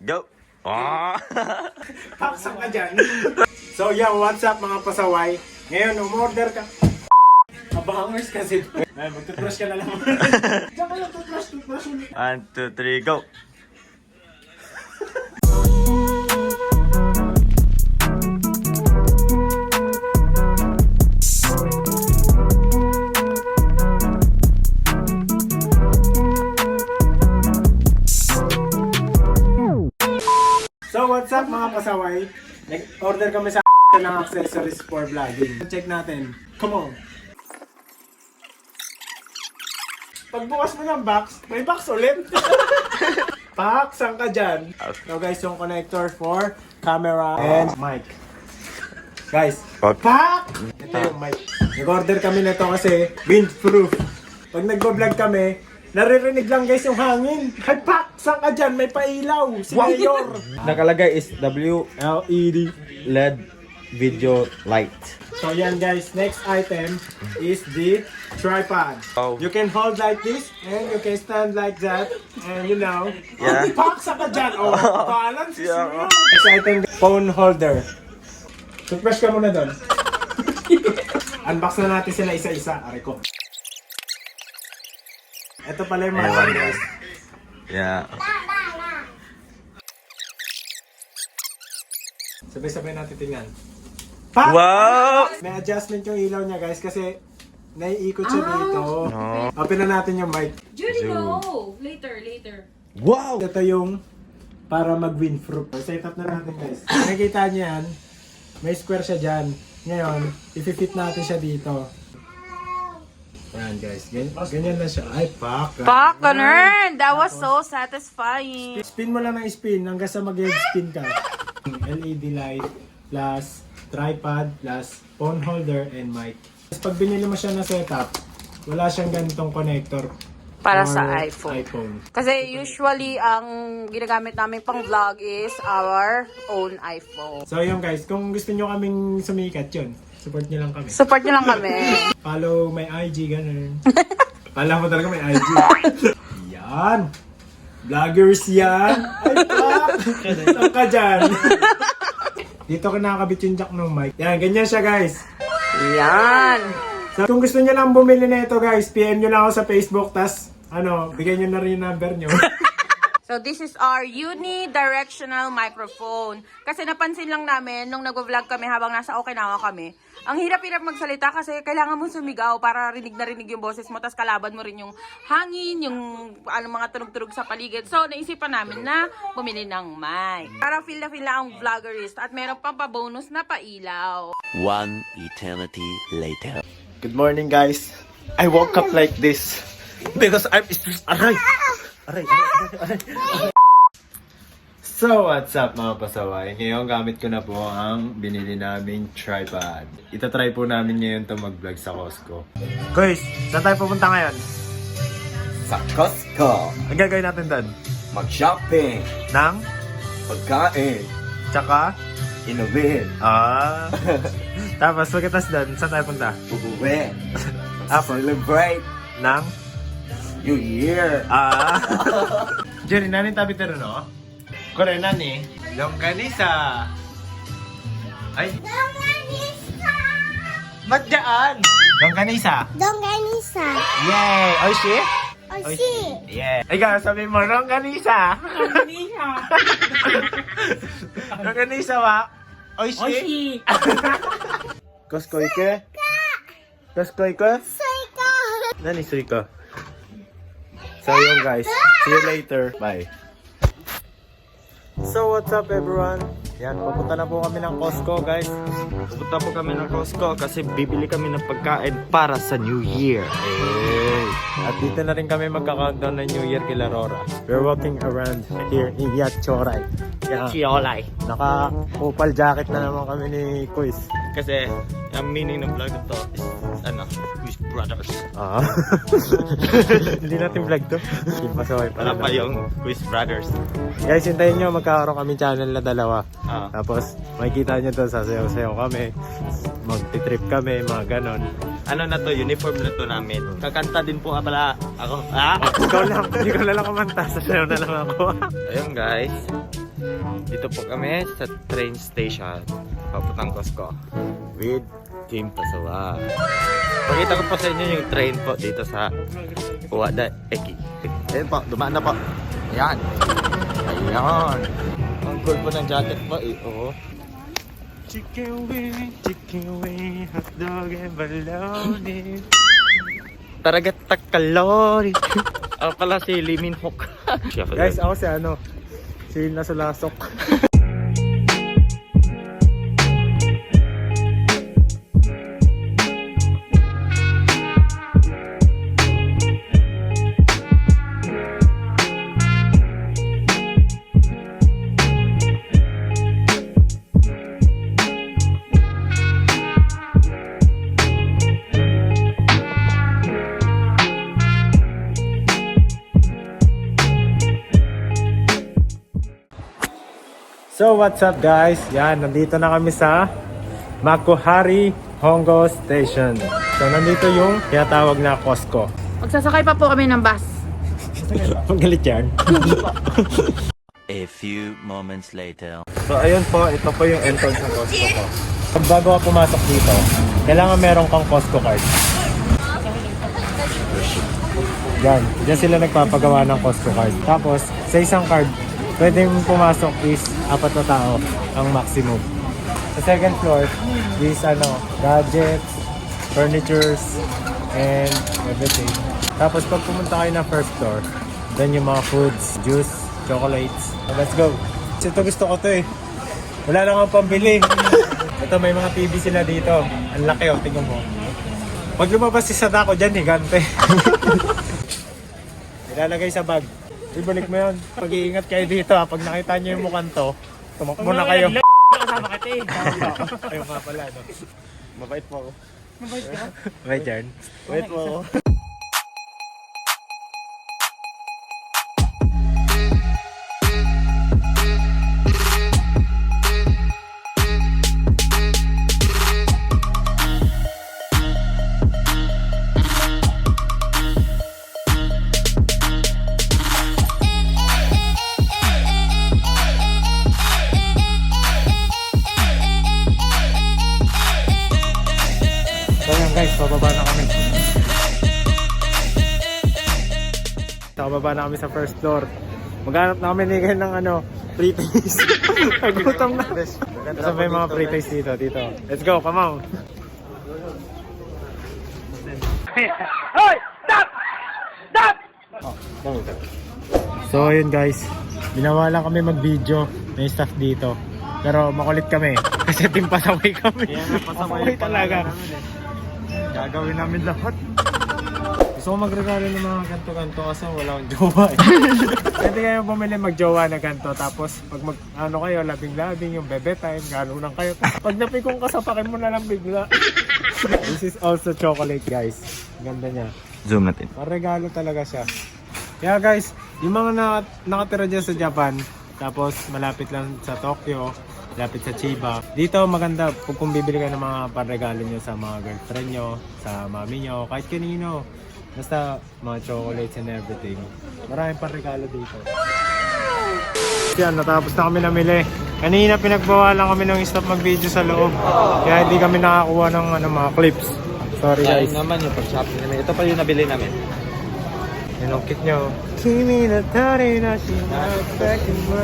Go! Oh! Paksak ka dyan. So yeah, what's up mga pasaway? Ngayon, umorder ka. Abangers kasi. Ay, mag-toothbrush ka na lang. Diyan kayo, toothbrush ulit. 1, 2, 3, go! So what's up mga pasaway? Nag-order kami sa ng accessories for vlogging. Check natin. Come on. Pagbukas mo ng box, may box ulit. Pak, saan ka dyan? So guys, yung connector for camera and mic. Guys, pak! Ito yung mic. Nag-order kami nito kasi windproof. Pag nagbo-vlog kami, naririnig lang guys yung hangin. Ay pak, saan ka dyan? May pailaw. Si Mayor. Nakalagay is LED LED video light. So yan guys, next item is the tripod. Oh. You can hold like this and you can stand like that and you know. Yeah. Pak sa ka dyan. Oh, balance is Yeah. real. Next item, phone holder. Toothbrush ka muna doon. Unbox na natin sila isa-isa. Aray ko. Ito pala yung mga Ewan, guys. guys. Yeah. Sabay-sabay natin tingnan. Pak! Wow! May adjustment yung ilaw niya guys kasi naiikot siya dito. No. Open na natin yung mic. Judy, no! Later. Wow! Ito yung para mag-windproof. Set up na natin guys. Nakikita niyo yan. May square siya dyan. Ngayon, i-fit natin siya dito. Ayan guys. Ganyan na siya. Ay, pak. Pak, Ganern! That was so satisfying. Spin mo lang ng spin hanggang sa mag-spin ka. LED light plus tripod plus phone holder and mic. Pag binili mo siya na setup, wala siyang ganitong connector. Para for sa iPhone. Kasi usually, ang ginagamit namin pang vlog is our own iPhone. So yun guys, kung gusto nyo kaming sumikat yun, support nyo lang kami. Support nyo lang kami. Follow my IG, ganun. Kala mo talaga may IG. Yan. Vloggers yan. Ay, pak. Saan ka dyan? Dito ka nakakabit yung jack ng mic. Yan, ganyan siya guys. Yan. So, kung gusto nyo lang bumili na ito guys, PM nyo lang ako sa Facebook, tas bigay nyo na rin yung number nyo. So this is our unidirectional microphone. Kasi napansin lang namin nung nag-vlog kami habang nasa Okinawa kami, ang hirap-hirap magsalita kasi kailangan mo sumigaw para rinig na rinig yung boses mo, tas kalaban mo rin yung hangin, yung mga tunog-tunog sa paligid. So naisipan namin na bumili ng mic. Para feel na ang vloggerist at meron pang pa-bonus na pailaw. One eternity later. Good morning guys. I woke up like this because I'm aray. So what's up mga pasaway? Ngayon gamit ko na po ang binili naming tripod. Itatry po namin ngayon to mag-vlog sa Costco. Guys, saan tayo pupunta ngayon? Sa Costco, Ang gagawin natin doon? mag-shopping, Nang? pagkain, Tsaka? inumin, Tapos pagkatas doon, saan tayo punta? uuwi, Apo. celebrate Nang? New Year. Jerry, nani tabi tero no? Kore nani? Longganisa. Ay. Longganisa. Madjaan. Longganisa. Dongganisa. Yay! Oishi? Oishi. Yeah. Ikaw, sabi mo, longganisa. Longganisa. Longganisa wa? Oishi? Costco ike? Costco ike? Suika. Nani suika? So yun guys, see you later. Bye. So what's up everyone? Yan, pupunta na po kami ng Costco guys. Pupunta po kami ng Costco kasi bibili kami ng pagkain para sa New Year. Hey. At dito na rin kami magka-countdown ng New Year kila Rora. We're walking around here in Yatchoray. Yan. Chiolay. Naka-opal jacket na naman kami ni Quiz. Kasi ang meaning ng vlog ito is Quiz Brothers. Hindi natin vlog to. Yung pasaway Wala pa yung Quiz Brothers. Guys, hintayin nyo, magkakaroon kami channel na dalawa. Ah. Tapos, makikita nyo to, sasayaw-sayaw kami. Magti-trip kami, mga ganon. Ano na to, uniform na to namin. Kakanta din po pala ako. Ikaw lang, hindi ko na lang kumanta. Sasayaw na lang ako. Ayun guys. Dito po kami sa train station. Papuntang Costco. With Team Pasawa. Pakita ko po sa inyo yung train po dito sa Uwada Eki. Ayan po, dumaan na po. Ayan. Ayan. Ang cool po ng jacket po eh. Oo. Chicken wing, hotdog and baloney. Taragatak kalori. Ako pala si Lee Min Hook. Guys, ako si Nasulasok. So what's up guys? Yan, nandito na kami sa Makuhari Hongo Station. So nandito yung tinatawag na Costco. Magsasakay pa po kami ng bus. Magalit yan. A few moments later. So ayun po, ito po yung entrance ng Costco ko. Pag bago ka pumasok dito, kailangan meron kang Costco card. Diyan sila nagpapagawa ng Costco card. Tapos, sa isang card, pwedeng pumasok is 4 na tao ang maximum. Sa second floor is gadgets, furnitures, and everything. Tapos pag pumunta kayo ng first floor, then yung mga foods, juice, chocolates. So let's go! Ito gusto ko to eh. Wala na akong pambili. Ito may mga TV sila dito. Ang laki oh, tingnan mo. Pag lumabas si Sadako dyan, higante. Ilalagay sa bag. Ibalik mo yun. Pag-iingat kayo dito ha. Pag nakita nyo yung mukhang to, tumakbo na kayo. Kasama ka, te. Ayun nga pala, no? Mabait po ako. Mabait ka? Right, Jan? Mabait po ako. So yan guys, bababa na kami. Bababa na kami sa first floor. Maghanap na kami ni Ken ng free taste. Nagutom na. So may mga free taste dito. Let's go, come on. So ayun guys, binawa lang kami mag-video. May staff dito. Pero makulit kami kasi team pasaway kami. Pasaway talaga. Gagawin namin lahat. Gusto ko magregalo ng mga ganto-ganto kasi wala akong jowa eh. Pwede kayo bumili mag-jowa na ganto. Tapos pag kayo, labing-labing, yung bebe time, ganunan kayo. Pag napikong ka, sapakin mo na lang bigla. This is also chocolate guys. Ganda niya. Zoom natin. Regalo talaga siya. Kaya guys, yung mga nakatira dyan sa Japan, tapos malapit lang sa Tokyo, malapit sa Chiba. Dito maganda kung bibili ka ng mga panregalo nyo sa mga girlfriend nyo, sa mami nyo, kahit kanino. Basta mga chocolates and everything. Maraming panregalo dito. Yan, natapos na kami namili. Kanina pinagbawalan kami ng stop mag-video sa loob. Kaya hindi kami nakakuha ng mga clips. Sorry guys. Sayang naman yung pag-shopping namin. Ito pa yung nabili namin. Inungkit nyo. Kimi na tari na sinasakit mo.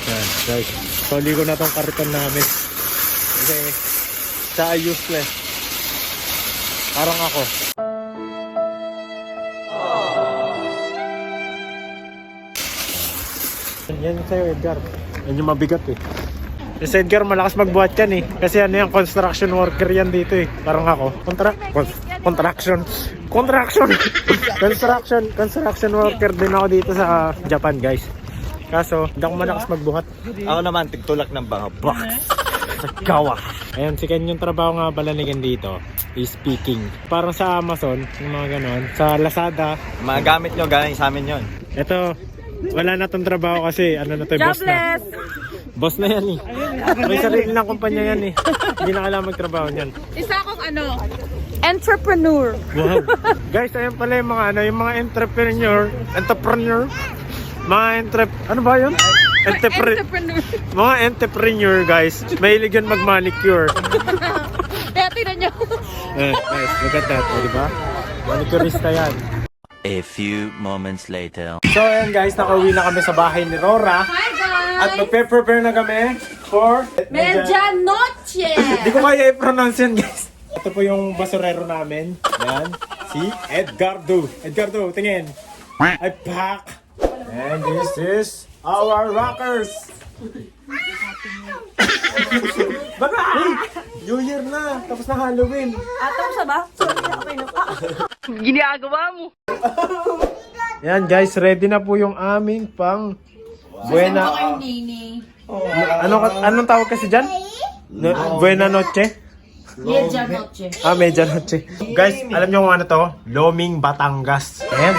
Yan guys. Soli ko na tong kariton namin. Kasi siya ay useless. Parang ako. Yan sa'yo Edgar. Yan yung mabigat eh. Yung si Edgar malakas magbuhat yan eh. Kasi yung construction worker yan dito eh. Parang ako. Construction worker din ako dito sa Japan guys. Kaso, hindi ako malakas magbuhat. Ako naman, tigtulak ng mga box. Sa gawa. Ayun, si Ken yung trabaho nga pala ni Ken dito is picking. Parang sa Amazon, yung mga ganon. Sa Lazada. Mga gamit nyo, galing sa amin yon. Ito, wala na tong trabaho kasi ano na to, boss na. Boss na yan eh. May sarili ng kumpanya yan eh. Hindi na kailangan magtrabaho niyan. Isa akong entrepreneur. Wow. Guys, ayun pala yung mga yung mga entrepreneur. Ano ba yun? Entrepreneur. Mga entrepreneur, guys. Mahilig yan mag-manicure. Kaya tinan niyo. Guys, look at that. O, diba? Manicurista yan. A few moments later. So, ayan guys, nakauwi na kami sa bahay ni Rora. Hi guys! At magpe-prepare na kami for... Medianoche! Hindi ko kaya i-pronounce yan, guys. Ito po yung basurero namin. Yan. Si Edgardo. Edgardo, tingin. Ay, pak! And this is our rockers. Baga! New Year na. Tapos na Halloween. Tapos na ba? Ginagawa mo. Yan guys, ready na po yung aming pang Buena. Anong tawag kasi dyan? Buena Noche? Medianoche. Medianoche. Guys, alam nyo kung ano to? Loming Batangas. And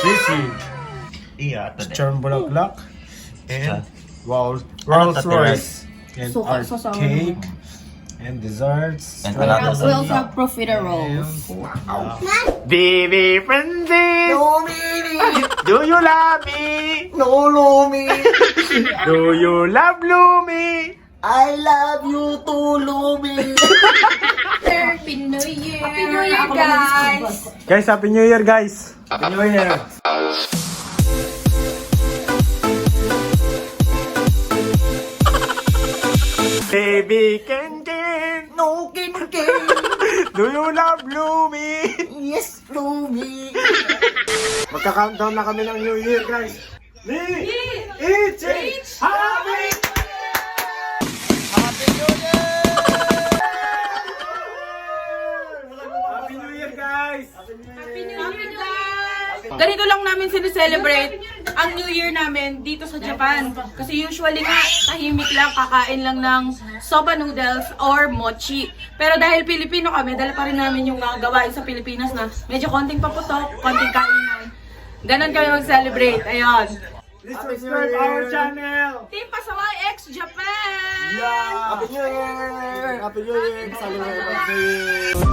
Sisi. Charm Bulaklak. And Rolls Royce. And our cake. And desserts. And another We also have profiteroles. Baby Francis! Do you love me? No, Lumi. Do you love Lumi? I love you too, Lumi. Happy New Year! Happy New Year, guys! Guys, Happy New Year, guys! Happy New Year! Baby Ken Ken! No, Kin Kin. Do you love Lumi? Yes, Lumi. Magka-countdown na kami ng New Year, guys! It's Happy! Happy New Year! Happy New Year, guys! Happy New Year, guys! Ganito lang namin sineselebrate ang New Year namin dito sa Japan. Kasi usually nga, tahimik lang, kakain lang ng soba noodles or mochi. Pero dahil Pilipino kami, dala pa rin namin yung mga gawain sa Pilipinas na medyo konting paputok, konting kainan. Ganon kami mag-celebrate. Ayun. Please subscribe our channel! Team Pasaway X Japan! Yeah! Happy New Year! Happy New Year! Happy New Year!